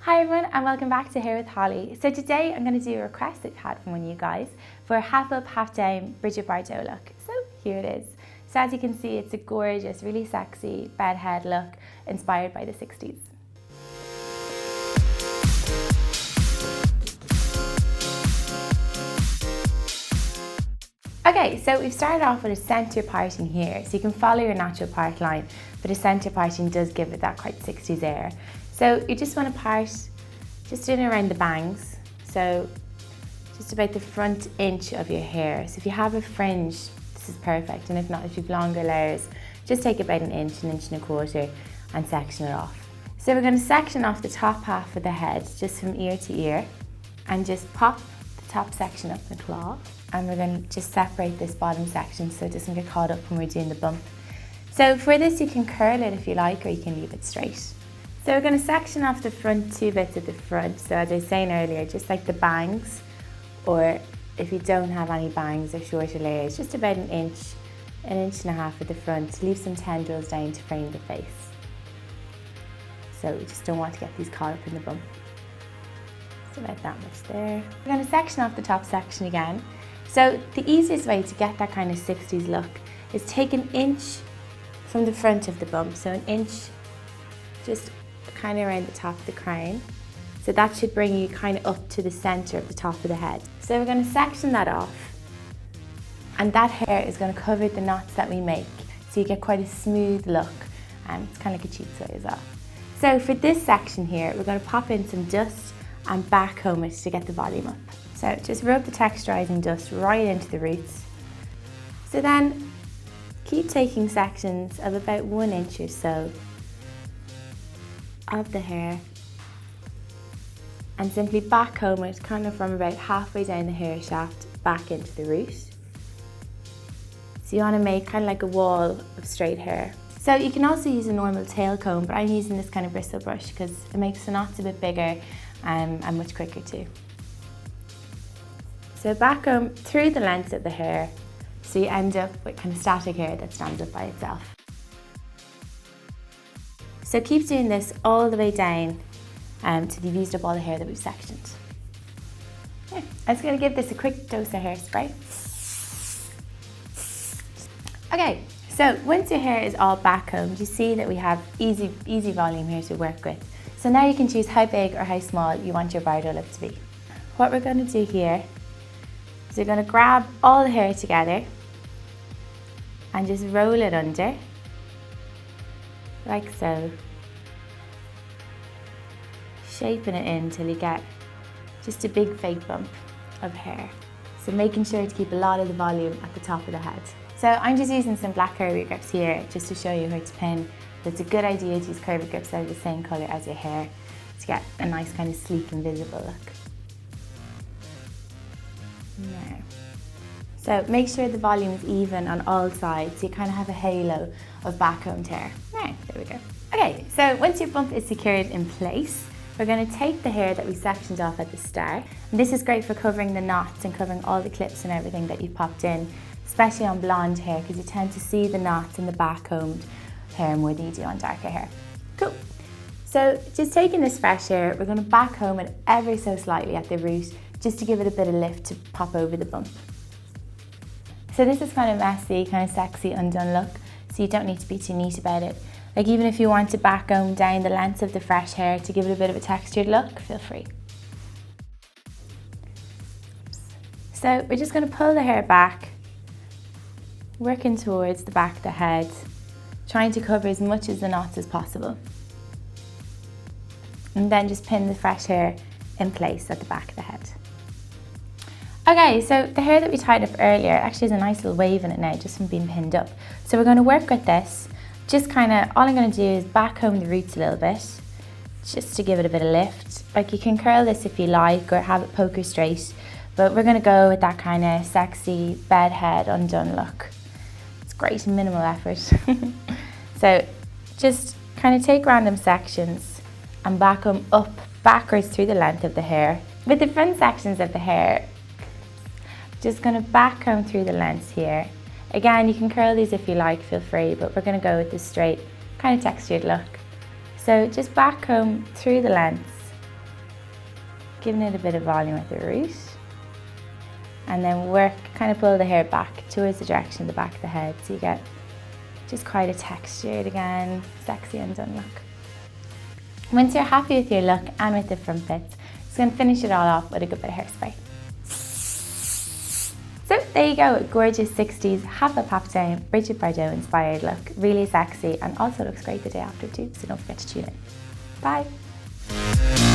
Hi everyone and welcome back to Hair with Hollie. So today I'm going to do a request that I've had from one of you guys for a half up, half down Brigitte Bardot look. So here it is. So as you can see, it's a gorgeous, really sexy bedhead look inspired by the 60s. Okay, so we've started off with a centre parting here, so you can follow your natural part line, but a centre parting does give it that quite 60s air. So you just want to part just in around the bangs, so just about the front inch of your hair. So if you have a fringe, this is perfect, and if not, if you've longer layers, just take about an inch and a quarter and section it off. So we're going to section off the top half of the head, just from ear to ear, and just pop the top section up in a claw. And we're going to just separate this bottom section so it doesn't get caught up when we're doing the bump. So for this you can curl it if you like, or you can leave it straight. So we're going to section off the front two bits at the front. So as I was saying earlier, just like the bangs, or if you don't have any bangs or shorter layers, just about an inch and a half at the front. Leave some tendrils down to frame the face. So we just don't want to get these caught up in the bump. So about that much there. We're going to section off the top section again. So the easiest way to get that kind of 60s look is take an inch from the front of the bump, so an inch just kind of around the top of the crown. So that should bring you kind of up to the centre of the top of the head. So we're going to section that off, and that hair is going to cover the knots that we make, so you get quite a smooth look. It's kind of like a cheat way as well. So for this section here, we're going to pop in some dust and backcomb it to get the volume up. So just rub the texturizing dust right into the roots. So then keep taking sections of about 1 inch or so of the hair and simply backcomb it kind of from about halfway down the hair shaft back into the root. So you want to make kind of like a wall of straight hair. So you can also use a normal tail comb, but I'm using this kind of bristle brush because it makes the knots a bit bigger and much quicker too. So backcomb through the length of the hair, so you end up with kind of static hair that stands up by itself. So keep doing this all the way down till you've used up all the hair that we've sectioned. Yeah, I'm just going to give this a quick dose of hairspray. Okay, so once your hair is all backcombed, you see that we have easy volume here to work with. So now you can choose how big or how small you want your Bardot look to be. What we're going to do here is we're going to grab all the hair together and just roll it under, like so, shaping it in till you get just a big fake bump of hair. So making sure to keep a lot of the volume at the top of the head. So I'm just using some black curvy grips here just to show you how to pin. It's a good idea to use curvy grips that are the same colour as your hair to get a nice kind of sleek and visible look. Now, so make sure the volume is even on all sides so you kind of have a halo of backcombed hair. Now, there we go. Okay, so once your bump is secured in place, we're going to take the hair that we sectioned off at the start. And this is great for covering the knots and covering all the clips and everything that you've popped in, especially on blonde hair, because you tend to see the knots in the backcombed hair more than you do on darker hair. Cool. So just taking this fresh hair, we're going to backcomb it ever so slightly at the root, just to give it a bit of lift to pop over the bump. So this is kind of messy, kind of sexy, undone look, so you don't need to be too neat about it. Like even if you want to backcomb down the length of the fresh hair to give it a bit of a textured look, feel free. So we're just going to pull the hair back, working towards the back of the head, trying to cover as much of the knots as possible. And then just pin the fresh hair in place at the back of the head. Okay, so the hair that we tied up earlier actually has a nice little wave in it now just from being pinned up. So we're going to work with this. Just kind of, all I'm going to do is backcomb the roots a little bit, just to give it a bit of lift. Like you can curl this if you like, or have it poker straight, but we're going to go with that kind of sexy bedhead undone look. It's great, minimal effort. So just kind of take random sections and backcomb up backwards through the length of the hair. With the front sections of the hair, just going to backcomb through the lengths here. Again, you can curl these if you like, feel free, but we're going to go with this straight, kind of textured look. So just backcomb through the lengths giving it a bit of volume at the root. And then work, kind of pull the hair back towards the direction of the back of the head, so you get just quite a textured, again, sexy and done look. Once you're happy with your look and with the front bits, just going to finish it all off with a good bit of hairspray. So there you go, gorgeous 60s, half up, half down, Brigitte Bardot inspired look. Really sexy and also looks great the day after too, so don't forget to tune in. Bye.